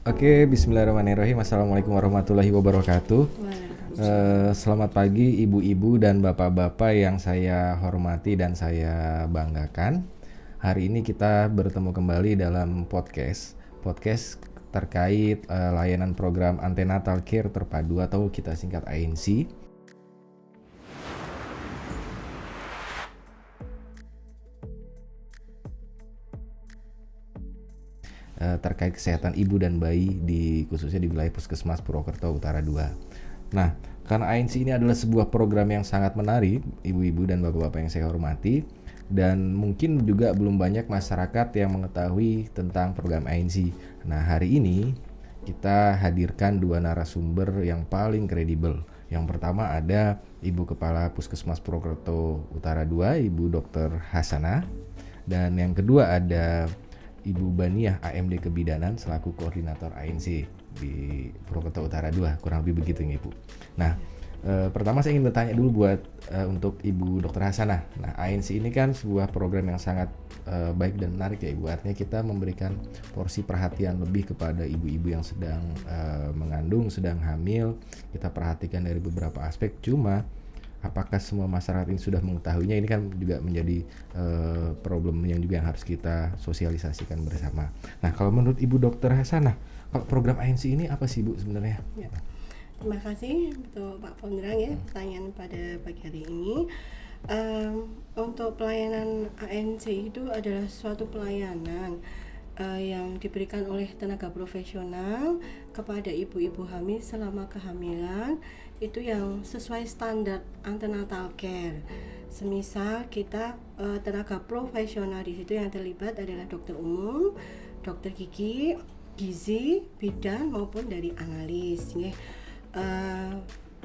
Oke, bismillahirrahmanirrahim. Assalamualaikum warahmatullahi wabarakatuh. Waalaikumsalam. Selamat pagi ibu-ibu dan bapak-bapak yang saya hormati dan saya banggakan. Hari ini kita bertemu kembali dalam podcast terkait layanan program Antenatal Care Terpadu atau kita singkat ANC. Terkait kesehatan ibu dan bayi khususnya di wilayah Puskesmas Purwokerto Utara 2. Nah, karena ANC ini adalah sebuah program yang sangat menarik, ibu-ibu dan bapak-bapak yang saya hormati, dan mungkin juga belum banyak masyarakat yang mengetahui tentang program ANC. Nah, hari ini kita hadirkan dua narasumber yang paling kredibel. Yang pertama ada Ibu Kepala Puskesmas Purwokerto Utara 2, Ibu Dr. Hasanah, dan yang kedua ada Ibu Baniah AMD Kebidanan selaku koordinator ANC di Purwokerto Utara 2, kurang lebih begitu ya Ibu. Nah, pertama saya ingin bertanya dulu buat untuk Ibu Dr. Hasanah. Nah, ANC ini kan sebuah program yang sangat baik dan menarik ya Ibu. Artinya kita memberikan porsi perhatian lebih kepada ibu-ibu yang sedang mengandung, sedang hamil. Kita perhatikan dari beberapa aspek. Cuma apakah semua masyarakat ini sudah mengetahuinya, ini kan juga menjadi problem yang juga yang harus kita sosialisasikan bersama. Nah, kalau menurut Ibu Dr. Hasanah, kalau program ANC ini apa sih Bu sebenarnya? Ya. Terima kasih untuk Pak Ponggrang ya pertanyaan pada pagi hari ini. Untuk pelayanan ANC itu adalah suatu pelayanan yang diberikan oleh tenaga profesional kepada ibu-ibu hamil selama kehamilan itu yang sesuai standar antenatal care. Semisal kita tenaga profesional di situ yang terlibat adalah dokter umum, dokter gigi, gizi, bidan maupun dari analis. Ya.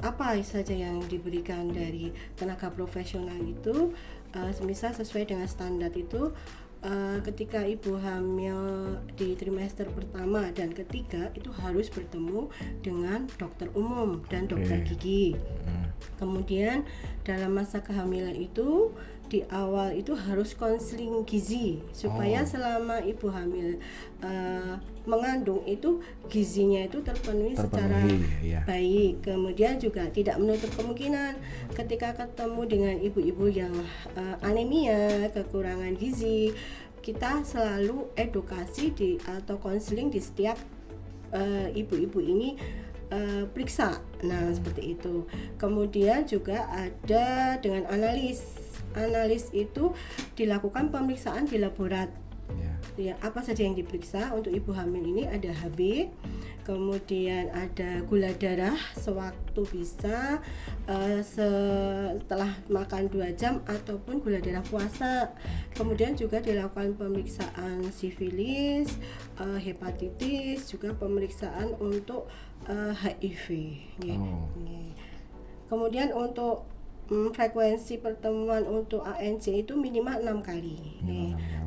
Apa saja yang diberikan dari tenaga profesional itu semisal sesuai dengan standar itu ketika ibu hamil di trimester pertama dan ketiga itu harus bertemu dengan dokter umum dan dokter gigi. Kemudian dalam masa kehamilan itu di awal itu harus konseling gizi supaya selama ibu hamil mengandung itu gizinya itu terpenuhi secara baik. Kemudian juga tidak menutup kemungkinan ketika ketemu dengan ibu-ibu yang anemia, kekurangan gizi, kita selalu edukasi atau konseling di setiap ibu-ibu ini periksa. Nah, seperti itu. Kemudian juga ada dengan analis. Analis itu dilakukan pemeriksaan di laborat. Ya, apa saja yang diperiksa untuk ibu hamil ini ada HB, kemudian ada gula darah sewaktu bisa setelah makan 2 jam ataupun gula darah puasa. Kemudian juga dilakukan pemeriksaan sifilis, hepatitis, juga pemeriksaan untuk HIV. Ya. Kemudian untuk frekuensi pertemuan untuk ANC itu minimal 6 kali.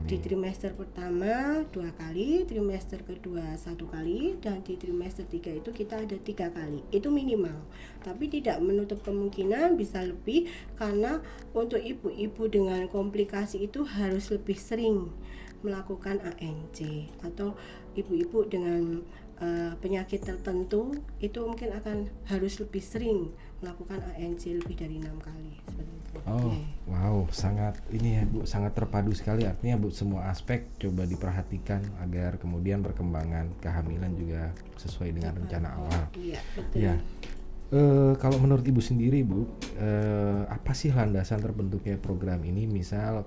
Di trimester pertama 2 kali, trimester kedua 1 kali, dan di trimester 3 itu kita ada 3 kali. Itu minimal. Tapi tidak menutup kemungkinan bisa lebih karena untuk ibu-ibu dengan komplikasi itu harus lebih sering melakukan ANC, atau ibu-ibu dengan penyakit tertentu itu mungkin akan harus lebih sering melakukan ANC lebih dari 6 kali seperti itu. Wow, sangat ini ya Bu, sangat terpadu sekali. Artinya Bu, semua aspek coba diperhatikan agar kemudian perkembangan kehamilan juga sesuai dengan rencana awal. Iya, betul. Ya. Kalau menurut Ibu sendiri Bu, apa sih landasan terbentuknya program ini? Misal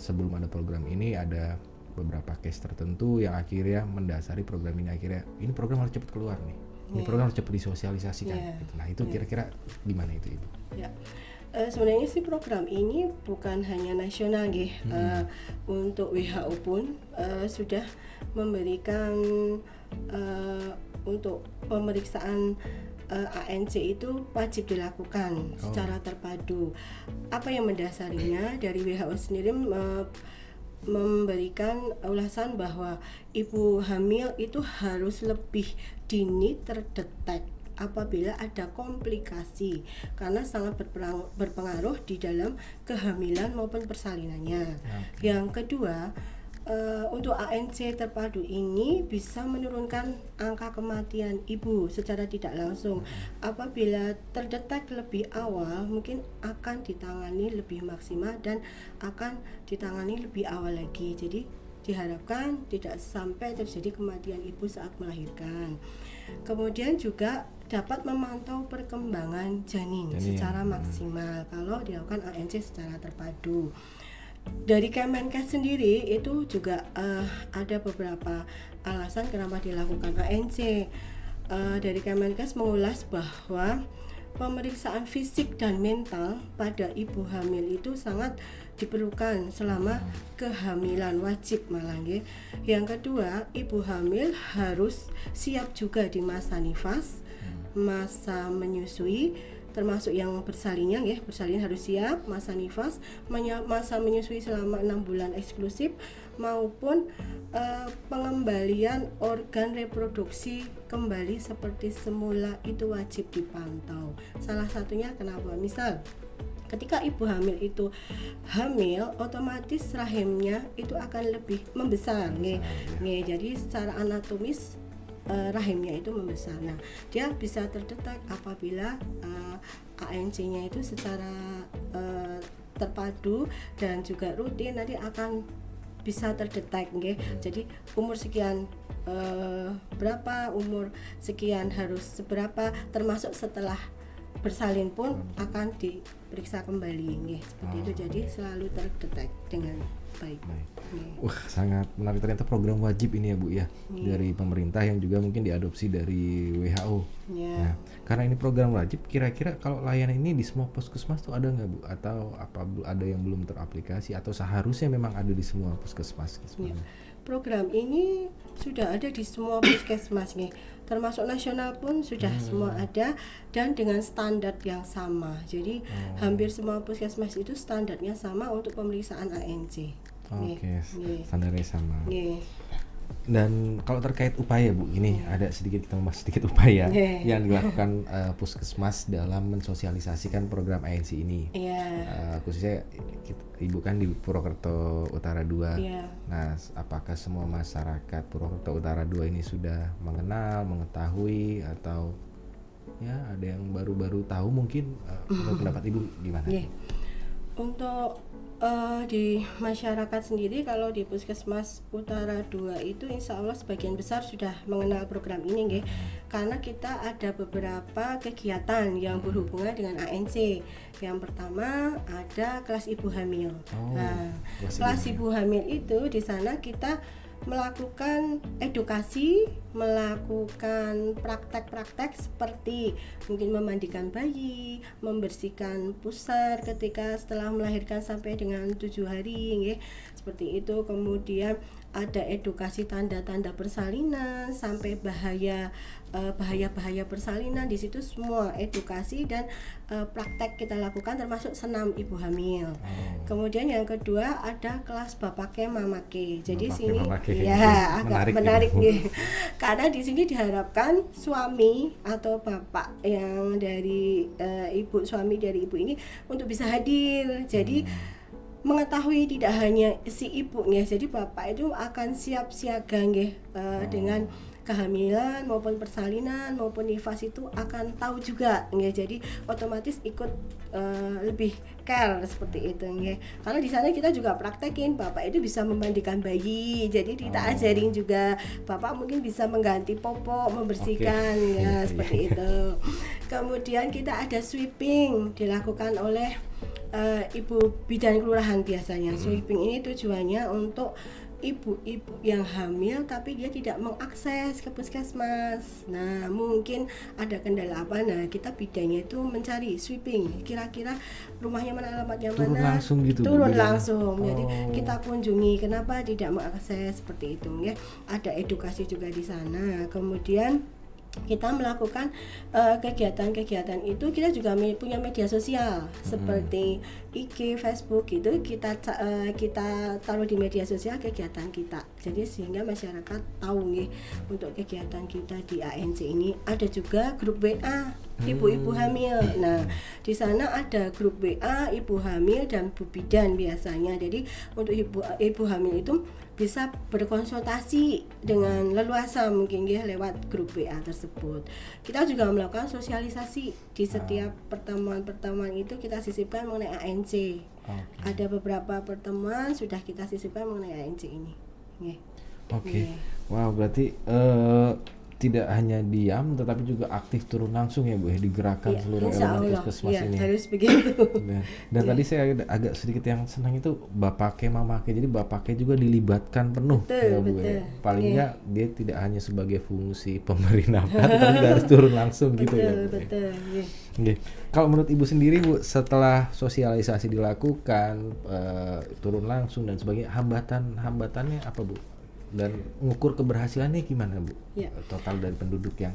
sebelum ada program ini ada beberapa case tertentu yang akhirnya mendasari program ini, akhirnya ini program harus cepat keluar nih, ini program harus cepat disosialisasikan. Nah itu kira-kira gimana itu Ibu? Ya. Sebenarnya sih program ini bukan hanya nasional untuk WHO pun sudah memberikan untuk pemeriksaan ANC itu wajib dilakukan secara terpadu. Apa yang mendasarinya? Dari WHO sendiri memberikan ulasan bahwa ibu hamil itu harus lebih dini terdetek apabila ada komplikasi, karena sangat berpengaruh di dalam kehamilan maupun persalinannya. Yang kedua, untuk ANC terpadu ini bisa menurunkan angka kematian ibu secara tidak langsung. Apabila terdetek lebih awal, mungkin akan ditangani lebih maksimal dan akan ditangani lebih awal lagi. Jadi diharapkan tidak sampai terjadi kematian ibu saat melahirkan. Kemudian juga dapat memantau perkembangan janin secara maksimal kalau dilakukan ANC secara terpadu. Dari Kemenkes sendiri itu juga ada beberapa alasan kenapa dilakukan ANC. Dari Kemenkes mengulas bahwa pemeriksaan fisik dan mental pada ibu hamil itu sangat diperlukan selama kehamilan, wajib malah nggih. Yang kedua, ibu hamil harus siap juga di masa nifas, masa menyusui, termasuk yang bersalinnya ya, bersalin harus siap, masa nifas, masa menyusui selama 6 bulan eksklusif, maupun pengembalian organ reproduksi kembali seperti semula itu wajib dipantau. Salah satunya kenapa? Misal ketika ibu hamil itu hamil, otomatis rahimnya itu akan lebih membesar nih. Jadi secara anatomis rahimnya itu membesar. Nah, dia bisa terdetek apabila ANC-nya itu secara terpadu dan juga rutin nanti akan bisa terdetek nggih. Jadi umur sekian berapa, umur sekian harus seberapa, termasuk setelah bersalin pun akan diperiksa kembali nggih. Seperti itu, jadi selalu terdetek dengan baik. Wah, sangat menarik, ternyata program wajib ini ya Bu ya, dari pemerintah yang juga mungkin diadopsi dari WHO. Nah, karena ini program wajib, kira-kira kalau layanan ini di semua puskesmas tuh ada nggak Bu? Atau apa ada yang belum teraplikasi atau seharusnya memang ada di semua puskesmas? Program ini sudah ada di semua puskesmas nih, termasuk nasional pun sudah semua ada dan dengan standar yang sama. Jadi hampir semua puskesmas itu standarnya sama untuk pemeriksaan ANC. Oke, standarnya sama. Dan kalau terkait upaya Bu, ini ada sedikit, kita membahas sedikit upaya yang dilakukan puskesmas dalam mensosialisasikan program ANC ini. Khususnya Ibu kan di Purwokerto Utara 2. Nah, apakah semua masyarakat Purwokerto Utara 2 ini sudah mengenal, mengetahui, atau ya ada yang baru-baru tahu mungkin? Menurut pendapat Ibu gimana? Untuk di masyarakat sendiri, kalau di Puskesmas Utara 2 itu insya Allah sebagian besar sudah mengenal program ini nggih. Karena kita ada beberapa kegiatan yang berhubungan dengan ANC. Yang pertama ada kelas ibu hamil. Kelas ibu hamil itu di sana kita melakukan edukasi, melakukan praktek-praktek seperti mungkin memandikan bayi, membersihkan pusar ketika setelah melahirkan sampai dengan 7 hari, seperti itu. Kemudian ada edukasi tanda-tanda persalinan sampai bahaya persalinan. Di situ semua edukasi dan praktek kita lakukan, termasuk senam ibu hamil. Kemudian yang kedua ada kelas bapake mamake. Jadi sini ya agak menarik nih. Karena di sini diharapkan suami atau bapak yang dari suami dari ibu ini untuk bisa hadir. Jadi mengetahui tidak hanya si ibunya, jadi bapak itu akan siap siaga dengan kehamilan maupun persalinan maupun nifas itu akan tahu juga jadi otomatis ikut lebih care seperti itu karena di sana kita juga praktekin bapak itu bisa memandikan bayi, jadi kita ajarin juga bapak mungkin bisa mengganti popok, membersihkan seperti itu. Kemudian kita ada sweeping dilakukan oleh ibu bidan kelurahan biasanya. Sweeping ini tujuannya untuk ibu-ibu yang hamil tapi dia tidak mengakses ke puskesmas. Nah, mungkin ada kendala apa? Nah, kita bidannya itu mencari sweeping. Kira-kira rumahnya mana, alamatnya mana? Turun langsung gitu. Turun langsung. Jadi kita kunjungi kenapa tidak mengakses seperti itu ya. Ada edukasi juga di sana. Kemudian kita melakukan kegiatan-kegiatan itu, kita juga punya media sosial seperti IG, Facebook gitu, kita taruh di media sosial kegiatan kita. Jadi sehingga masyarakat tahu nih untuk kegiatan kita di ANC ini. Ada juga grup WA ibu-ibu hamil. Nah, di sana ada grup WA ibu hamil dan bu bidan biasanya. Jadi untuk ibu hamil itu bisa berkonsultasi dengan leluasa mungkin ya lewat grup WA tersebut. Kita juga melakukan sosialisasi di setiap pertemuan-pertemuan itu kita sisipkan mengenai ANC. Ada beberapa pertemuan sudah kita sisipkan mengenai ANC ini. Oke. Wow, berarti tidak hanya diam tetapi juga aktif turun langsung ya Bu ya, digerakkan seluruh elemen puskesmas ini. Harus begitu. Dan tadi saya agak sedikit yang senang itu bapaknya mamake, jadi bapaknya juga dilibatkan penuh ya Bu ya. Paling nggak dia tidak hanya sebagai fungsi pemberi nafkah tetapi juga harus turun langsung gitu ya Bu. Betul. Kalau menurut Ibu sendiri Bu, setelah sosialisasi dilakukan, turun langsung dan sebagainya, hambatannya apa Bu? Dan mengukur keberhasilannya gimana Bu? Total dari penduduk yang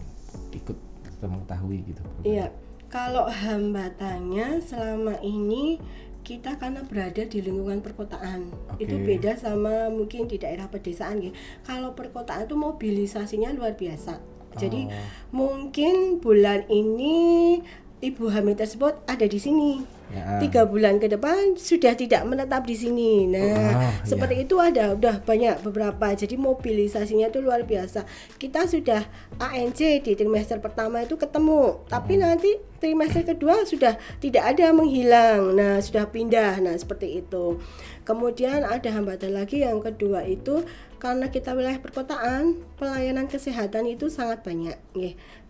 ikut mengetahui gitu. Iya, kalau hambatannya selama ini kita karena berada di lingkungan perkotaan, itu beda sama mungkin di daerah pedesaan gitu. Kalau perkotaan itu mobilisasinya luar biasa. Jadi mungkin bulan ini ibu hamil tersebut ada di sini. 3 bulan ke depan sudah tidak menetap di sini. Nah, seperti itu udah banyak beberapa. Jadi mobilisasinya itu luar biasa. Kita sudah ANC di trimester pertama itu ketemu, tapi nanti trimester kedua sudah tidak ada menghilang. Nah, sudah pindah. Nah, seperti itu. Kemudian ada hambatan lagi yang kedua itu karena kita wilayah perkotaan, pelayanan kesehatan itu sangat banyak.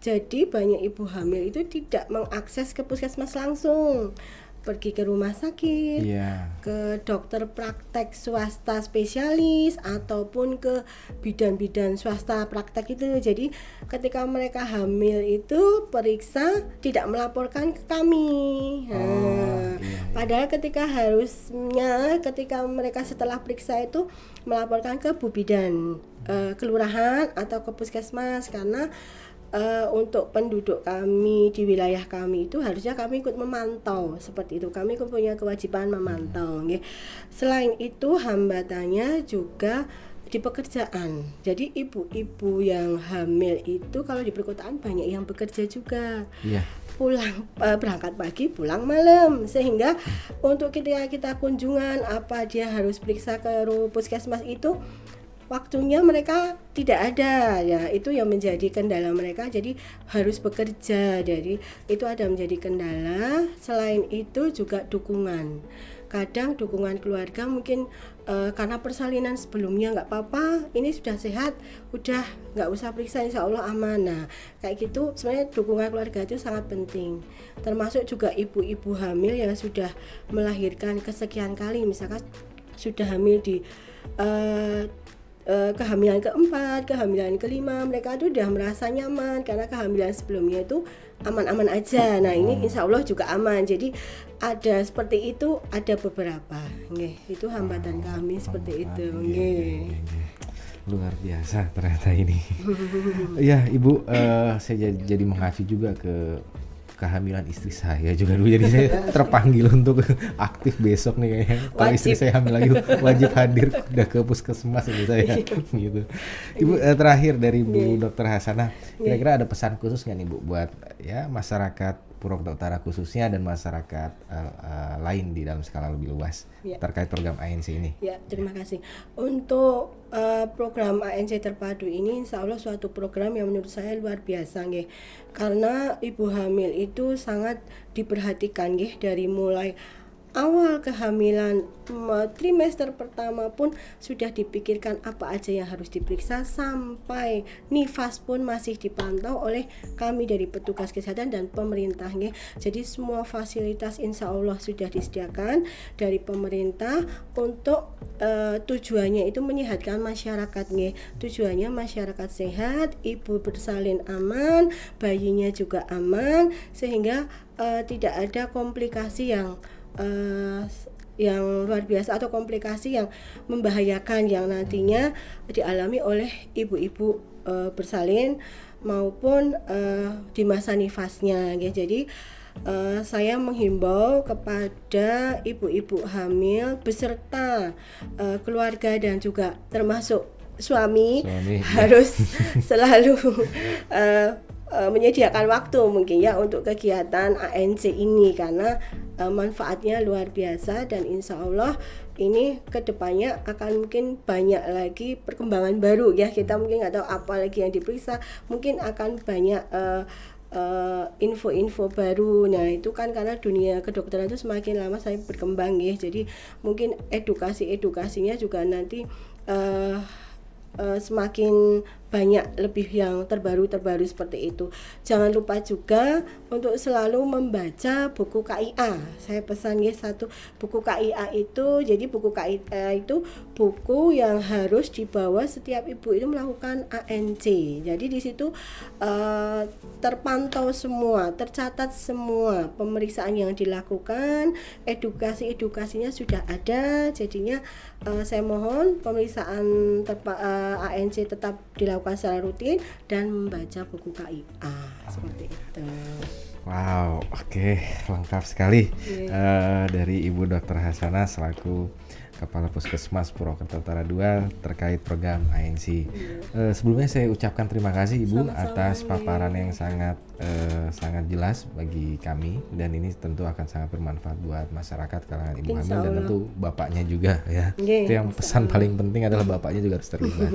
Jadi banyak ibu hamil itu tidak mengakses ke puskesmas langsung, pergi ke rumah sakit, ke dokter praktek swasta spesialis ataupun ke bidan-bidan swasta praktek itu. Jadi ketika mereka hamil itu periksa tidak melaporkan ke kami. Padahal ketika mereka setelah periksa itu melaporkan ke bu bidan, kelurahan atau ke puskesmas, karena untuk penduduk kami di wilayah kami itu harusnya kami ikut memantau seperti itu. Kami punya kewajiban memantau. Selain itu hambatannya juga di pekerjaan. Jadi ibu-ibu yang hamil itu kalau di perkotaan banyak yang bekerja juga. Pulang berangkat pagi, pulang malam, sehingga untuk kita kunjungan apa dia harus periksa ke puskesmas itu waktunya mereka tidak ada, ya itu yang menjadi kendala mereka, jadi harus bekerja. Jadi itu ada menjadi kendala. Selain itu juga dukungan, kadang dukungan keluarga mungkin karena persalinan sebelumnya nggak apa-apa, ini sudah sehat, udah nggak usah periksa, insya Allah aman. Nah kayak gitu sebenarnya dukungan keluarga itu sangat penting, termasuk juga ibu-ibu hamil yang sudah melahirkan kesekian kali, misalkan sudah hamil di kehamilan keempat, kehamilan kelima, mereka tuh udah merasa nyaman karena kehamilan sebelumnya itu aman-aman aja. Nah ini insya Allah juga aman. Jadi ada seperti itu, ada beberapa. Itu hambatan kami seperti itu. Luar biasa ternyata ini. Ya Ibu, saya jadi mengacu juga ke kehamilan istri saya juga dulu, jadi saya terpanggil untuk aktif besok nih kayaknya. Kalau istri saya hamil lagi wajib hadir udah ke puskesmas gitu saya gitu. Ibu, terakhir dari Bu Dr. Hasanah, kira-kira ada pesan khusus nggak nih Bu buat ya masyarakat Purwokerto Utara khususnya dan masyarakat lain di dalam skala lebih luas terkait program ANC ini? Ya, terima kasih. Untuk program ANC terpadu ini insya Allah suatu program yang menurut saya luar biasa nggih. Karena ibu hamil itu sangat diperhatikan nggih, dari mulai awal kehamilan trimester pertama pun sudah dipikirkan apa aja yang harus diperiksa, sampai nifas pun masih dipantau oleh kami dari petugas kesehatan dan pemerintahnya. Jadi semua fasilitas insya Allah sudah disediakan dari pemerintah untuk tujuannya itu menyehatkan masyarakatnya. Tujuannya masyarakat sehat, ibu bersalin aman, bayinya juga aman, sehingga tidak ada komplikasi yang luar biasa atau komplikasi yang membahayakan yang nantinya dialami oleh ibu-ibu bersalin maupun di masa nifasnya ya. Jadi saya menghimbau kepada ibu-ibu hamil beserta keluarga dan juga termasuk suami Suami, iya. harus selalu menyediakan waktu mungkin ya untuk kegiatan ANC ini, karena manfaatnya luar biasa, dan insya Allah ini kedepannya akan mungkin banyak lagi perkembangan baru ya. Kita mungkin nggak tahu apa lagi yang diperiksa, mungkin akan banyak info-info baru. Nah itu kan karena dunia kedokteran itu semakin lama saya berkembang ya, jadi mungkin edukasinya juga nanti semakin banyak, lebih yang terbaru seperti itu. Jangan lupa juga untuk selalu membaca buku KIA. Saya pesan ya satu buku KIA itu. Jadi buku KIA itu buku yang harus dibawa setiap ibu itu melakukan ANC. Jadi di situ terpantau semua, tercatat semua pemeriksaan yang dilakukan, edukasinya sudah ada. Jadinya saya mohon pemeriksaan ANC tetap dilakukan secara rutin dan membaca buku KIA seperti itu. Wow, oke, lengkap sekali dari Ibu Dr. Hasanah selaku Kepala Puskesmas Purwokerto Utara 2 terkait program ANC. Sebelumnya saya ucapkan terima kasih Ibu atas paparan yang sangat jelas bagi kami, dan ini tentu akan sangat bermanfaat buat masyarakat kalangan ibu hamil dan tentu bapaknya juga ya. Itu yang pesan paling penting adalah bapaknya juga harus terlibat.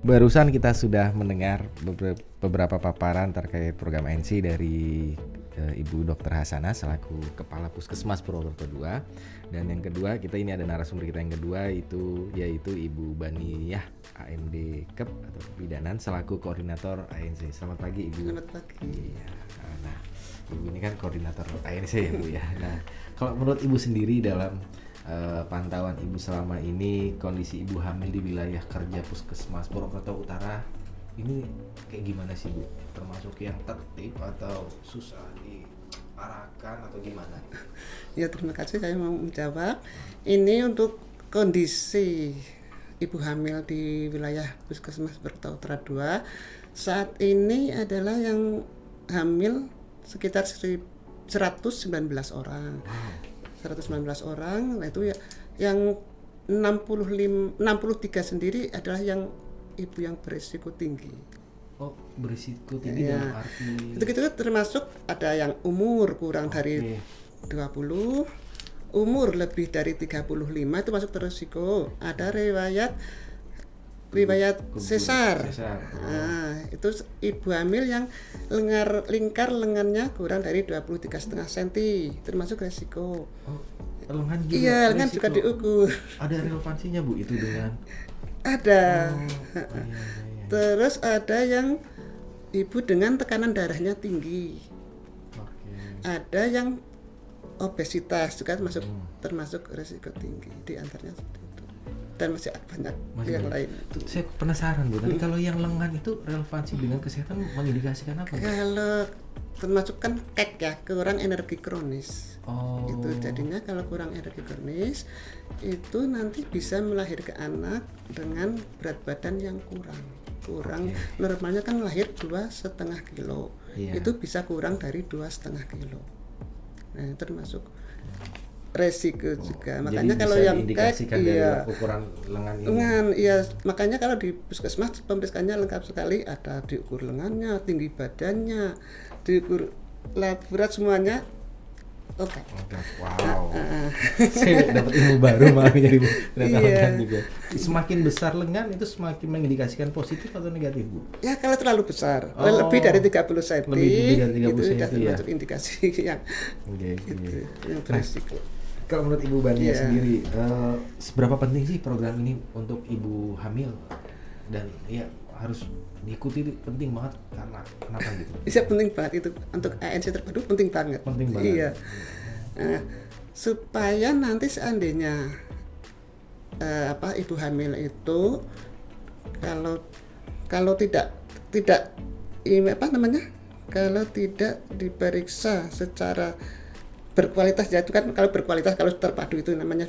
Barusan kita sudah mendengar beberapa paparan terkait program ANC dari Ibu Dr. Hasanah selaku Kepala Puskesmas Purwokerto 2. Dan yang kedua, kita ini ada narasumber kita yang kedua yaitu Ibu Baniyah AMD KEP atau Bidanan selaku Koordinator ANC. Selamat pagi Ibu. Selamat pagi. Ya, nah, Ibu ini kan Koordinator ANC ya Bu ya. Nah, kalau menurut Ibu sendiri dalam pantauan Ibu selama ini, kondisi ibu hamil di wilayah kerja Puskesmas Purwokerto Utara ini kayak gimana sih Bu? Termasuk yang tertib atau susah diarahkan atau gimana? Ya, terima kasih, saya mau menjawab. Ini untuk kondisi ibu hamil di wilayah Puskesmas Purwokerto Utara 2 saat ini adalah yang hamil sekitar 119 orang. 119 orang, itu ya yang 63 sendiri adalah yang ibu yang berisiko tinggi. Oh, berisiko tinggi Ya. dalam arti Itu termasuk ada yang umur kurang dari 20, umur lebih dari 35 itu masuk berisiko. Ada riwayat sesar. Nah, itu ibu hamil yang lingkar lengannya kurang dari 23,5 cm termasuk resiko. Oh, lengan juga. Iya, lengan juga diukur. Ada relevansinya Bu itu dengan? Ada. Iya. Terus ada yang ibu dengan tekanan darahnya tinggi. Oke. Ada yang obesitas juga termasuk resiko tinggi, di antaranya seperti itu. Dan masih banyak yang lain. Saya penasaran Bu, tadi kalau yang lengan itu relevansi dengan kesehatan mengindikasikan apa? Kalau termasuk kan ya, kurang energi kronis. Oh. Itu jadinya kalau kurang energi kronis itu nanti bisa melahirkan anak dengan berat badan yang kurang. Normalnya kan lahir 2,5 kilo. Iya. Itu bisa kurang dari 2,5 kilo. Nah, termasuk resiko juga. Makanya kalau yang dari ukuran lengan ini. Iya, makanya kalau di puskesmas pemeriksaannya lengkap sekali, ada diukur lengannya, tinggi badannya, diukur laborat semuanya. Oke. Wow. Saya dapat ilmu baru malah jadi lengan juga. Semakin besar lengan itu semakin mengindikasikan positif atau negatif Bu? Ya kalau terlalu besar, lebih dari 30 cm. Lebih dari 30 itu cm sudah termasuk indikasi yang yang berisiko. Kalau menurut Ibu Bania sendiri, seberapa penting sih program ini untuk ibu hamil? Dan ya harus diikuti, itu penting banget karena kenapa gitu? Iya, penting banget itu untuk ANC terpadu, penting banget. Penting banget. Iya. Supaya nanti seandainya ibu hamil itu kalau tidak kalau tidak diperiksa secara berkualitas, ya itu kan kalau berkualitas, kalau terpadu itu namanya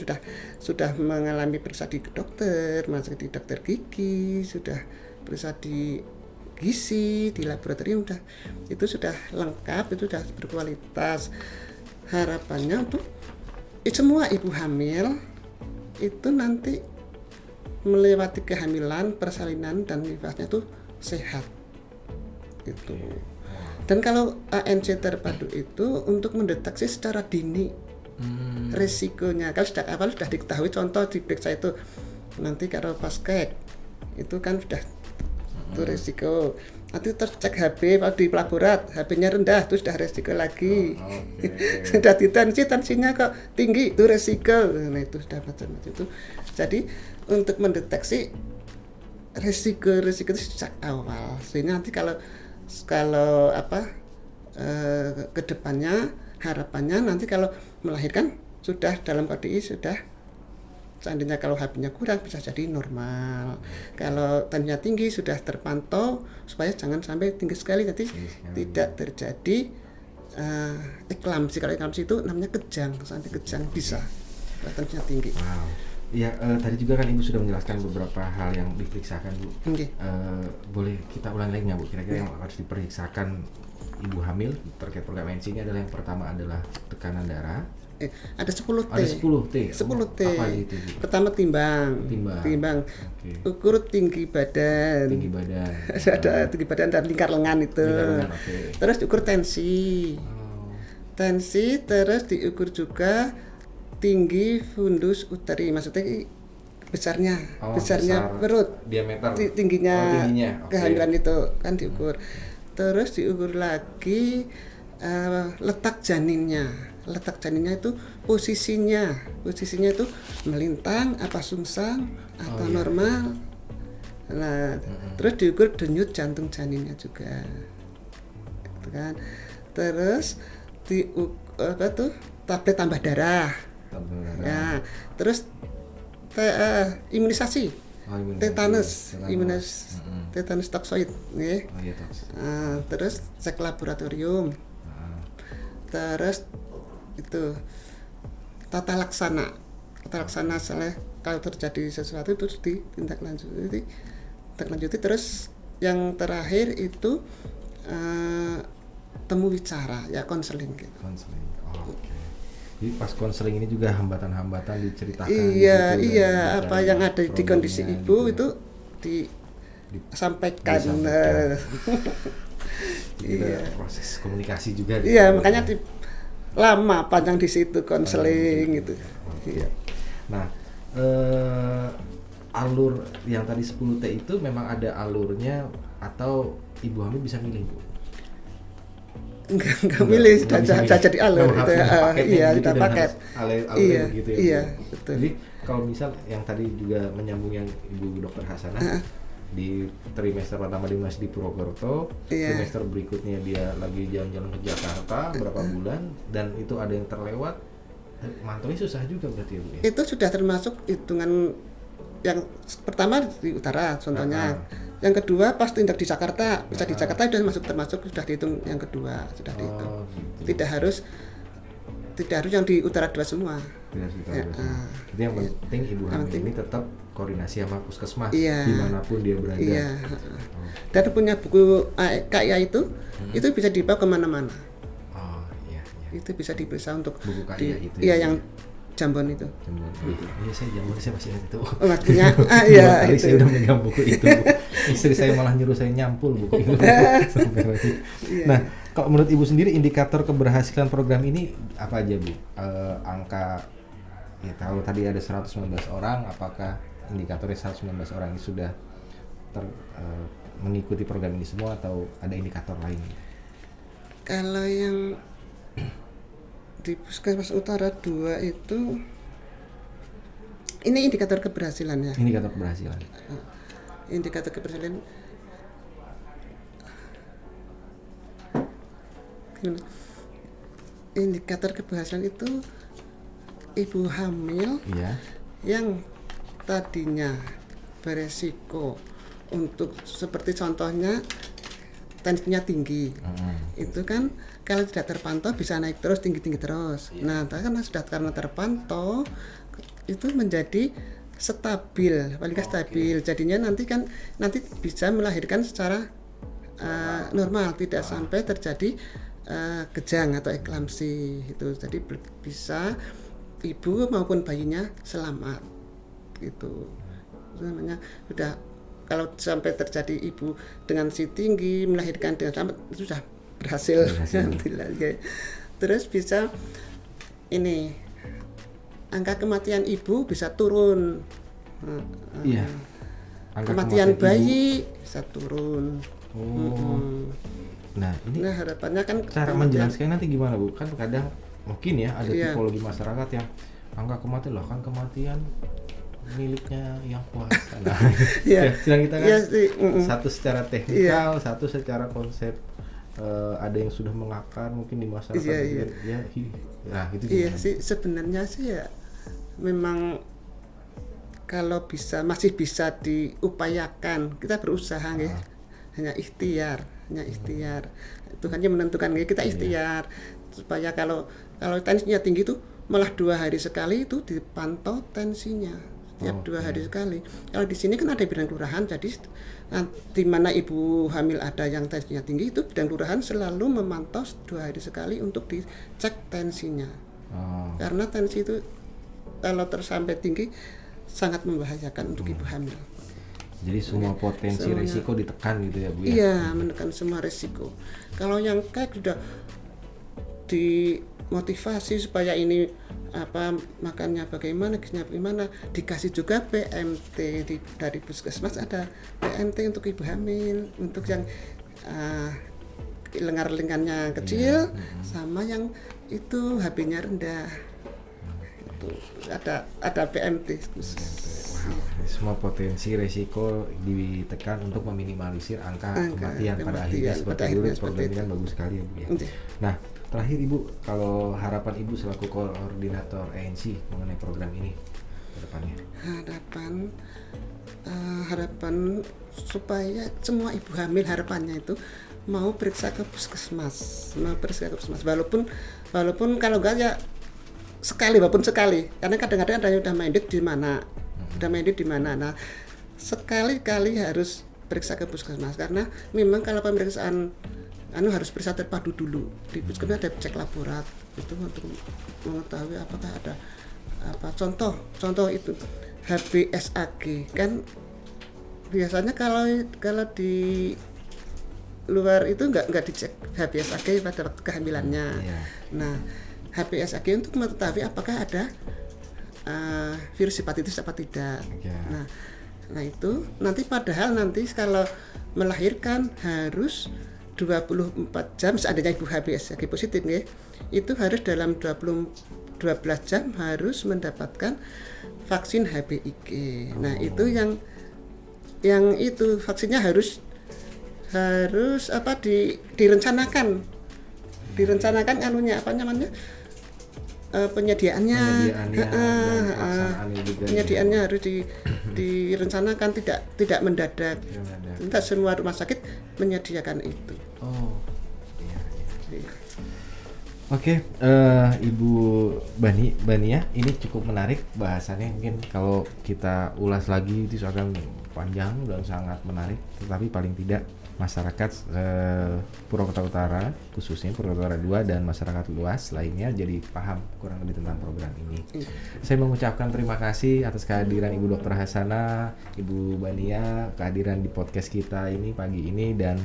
sudah mengalami periksa di dokter, masuk di dokter gigi, sudah periksa di gizi, di laboratorium itu sudah lengkap, itu sudah berkualitas. Harapannya untuk semua ibu hamil itu nanti melewati kehamilan, persalinan dan nifasnya itu sehat. Itu. Dan kalau ANC terpadu itu untuk mendeteksi secara dini resikonya. Kalau sejak awal sudah diketahui, contoh diperiksa itu nanti kalau pas kek itu kan sudah itu resiko. Nanti terus cek HB, kalau di laborat HB-nya rendah itu sudah resiko lagi. Sudah tensinya kok tinggi itu resiko. Nah itu sudah macam-macam itu. Jadi untuk mendeteksi resiko itu sejak awal. Sehingga nanti kalau kedepannya harapannya nanti kalau melahirkan sudah dalam KDI sudah seandainya kalau HB-nya kurang bisa jadi normal. Kalau tensinya tinggi sudah terpantau supaya jangan sampai tinggi sekali nanti tidak terjadi eklamsi. Kalau eklamsi itu namanya kejang, sampai kejang bisa kalau tensinya tinggi. Wow. Ya tadi juga kan Ibu sudah menjelaskan beberapa hal yang diperiksakan Bu. Okay. Boleh kita ulang lagi nggak Bu? Kira-kira yang harus diperiksakan ibu hamil terkait program ANC ini adalah yang pertama adalah tekanan darah. Ada 10 T. Ada 10 T. 10 T. Apa itu Bu? Pertama timbang. Okay. Ukur tinggi badan. Ada tinggi badan dan lingkar lengan itu. Okay. Terus diukur tensi. Tensi terus diukur juga tinggi fundus uteri, maksudnya besarnya besar perut, diameter tingginya Okay. kehamilan itu kan diukur. Terus diukur lagi letak janinnya itu posisinya itu melintang apa sungsang atau normal. Nah terus diukur denyut jantung janinnya juga gitu kan. Terus diukur tablet tambah darah. Ya, terus imunisasi, tetanus toksoid, ya. Terus cek laboratorium, terus itu tata laksana soalnya kalau terjadi sesuatu itu ditindaklanjuti. Terus yang terakhir itu temu bicara, ya konseling gitu. Jadi pas konseling ini juga hambatan-hambatan diceritakan. Iya, apa yang ada di kondisi ibu gitu. Itu disampaikan. Iya. Proses komunikasi juga. Iya, makanya lama panjang di situ konseling gitu. Iya. Nah, alur yang tadi 10 T itu memang ada alurnya atau ibu hamil bisa milih Bu? Enggak milih, sudah jadi alur itu ya. Sudah paket. Iya, gitu ya. Iya, betul. Jadi kalau misal yang tadi juga menyambung yang Ibu Dokter Hasanah di trimester pertama dia masih di Purwokerto, trimester berikutnya dia lagi jalan-jalan ke Jakarta berapa bulan dan itu ada yang terlewat, mantaunya susah juga berarti ya Bu ya? Itu sudah termasuk hitungan yang pertama di utara contohnya. Yang kedua pas tindak di Jakarta, bisa di Jakarta sudah termasuk sudah dihitung yang kedua, sudah dihitung. Gitu. Tidak harus yang di utara 2 semua. Jadi yang penting ibu hamil ini tetap koordinasi sama puskesmas dimanapun dia berada. Iya. Dan punya buku KIA itu bisa dibawa kemana-mana. Oh iya. Itu bisa diperiksa untuk buku KIA itu. Iya yang Jambon itu. Iya saya Jambon, saya masih ingat itu. Maksudnya iya itu. Saya udah megang buku itu. Istri saya malah nyuruh saya nyampul buku itu. Nah, kalau menurut Ibu sendiri indikator keberhasilan program ini apa aja Bu? Angka ya kalau tadi ada 119 orang, apakah indikatornya 119 orang ini sudah mengikuti program ini semua atau ada indikator lain? Kalau yang di Puskesmas Utara 2 itu ini indikator keberhasilannya. Indikator keberhasilan. Indikator keberhasilan indikator keberhasilan itu ibu hamil yang tadinya beresiko untuk seperti contohnya tensinya tinggi, itu kan kalau tidak terpantau bisa naik terus tinggi terus. Nah, karena sudah terpantau itu menjadi stabil, paling nggak stabil. Jadinya nanti bisa melahirkan secara normal, tidak sampai terjadi kejang atau eklamsi itu. Jadi bisa ibu maupun bayinya selamat gitu. Itu namanya sudah, kalau sampai terjadi ibu dengan si tinggi melahirkan dengan selamat itu sudah berhasil. Terus bisa ini angka kematian ibu bisa turun. Iya. Angka Kematian bayi ibu bisa turun. Nah, ini Harapannya kan cara menjelaskannya nanti gimana Bu? Kan kadang mungkin ya ada Iya. tipologi masyarakat yang angka kematian lah kan kematian miliknya yang kuasa. Nah, Iya. sedang kita kan Iya sih, satu secara teknikal, satu secara konsep. Ada yang sudah mengakar mungkin di masyarakat. Iya. Nah, itu Iya gimana? sih, sebenarnya sih ya memang kalau masih bisa diupayakan, kita berusaha ya. Hanya ikhtiar. Tuhan yang menentukan ya, kita ikhtiar supaya kalau tensinya tinggi itu malah 2 hari sekali itu dipantau tensinya. Setiap 2 hari sekali. Kalau di sini kan ada bidang kelurahan, jadi di mana ibu hamil ada yang tensinya tinggi, itu bidang kelurahan selalu memantau 2 hari sekali untuk dicek tensinya. Karena tensi itu kalau sampai tinggi sangat membahayakan untuk ibu hamil. Jadi semua potensi Semuanya. risiko ditekan gitu ya Bu ya. Iya, menekan semua risiko. Kalau yang kayak sudah dimotivasi supaya ini makannya bagaimana, gizinya bagaimana, dikasih juga PMT dari puskesmas, ada PMT untuk ibu hamil, untuk yang lengan-lengannya kecil, sama yang itu HB-nya rendah. Itu ada PMT khusus. Semua potensi risiko ditekan untuk meminimalisir angka kematian pada akhirnya seperti itu. Program ini kan bagus sekali ya Bu ya. Nah, terakhir Ibu, kalau harapan Ibu selaku koordinator ANC mengenai program ini ke depannya? Harapan supaya semua ibu hamil, harapannya itu mau periksa ke puskesmas, walaupun kalau enggak ya sekali, karena kadang-kadang ada yang udah mandate di mana, nah sekali-kali harus periksa ke puskesmas, karena memang kalau pemeriksaan harus periksa terpadu dulu di puskesmas, ada cek laborat itu untuk mengetahui apakah ada contoh itu HBsAg kan biasanya kalau di luar itu nggak dicek HBsAg pada waktu kehamilannya. Nah, HBsAg untuk mengetahui apakah ada virus hepatitis apa tidak. Nah itu nanti kalau melahirkan harus 24 jam seandainya ibu HBsAg positif ya, itu harus dalam 12 jam harus mendapatkan vaksin HBIG. Nah itu yang itu vaksinnya harus direncanakan penyediaannya harus direncanakan, tidak mendadak. Tidak semua rumah sakit menyediakan itu. Oke, Ibu Bani ya, ini cukup menarik bahasannya. Mungkin kalau kita ulas lagi itu akan panjang dan sangat menarik. Tetapi paling tidak masyarakat Purwokerto Utara, khususnya Purwokerto Utara 2 dan masyarakat luas lainnya jadi paham kurang lebih tentang program ini. Saya mengucapkan terima kasih atas kehadiran Ibu Dr. Hasana, Ibu Bania, kehadiran di podcast kita ini pagi ini, dan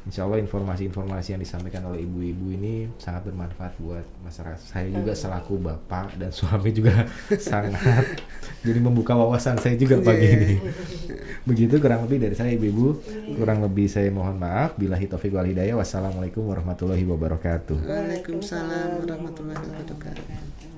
insya Allah informasi-informasi yang disampaikan oleh ibu-ibu ini sangat bermanfaat buat masyarakat. Saya juga selaku bapak dan suami juga sangat jadi membuka wawasan saya juga pagi ini. Begitu kurang lebih dari saya ibu-ibu. Kurang lebih saya mohon maaf. Billahi taufiq wal hidayah. Wassalamualaikum warahmatullahi wabarakatuh. Waalaikumsalam warahmatullahi wabarakatuh.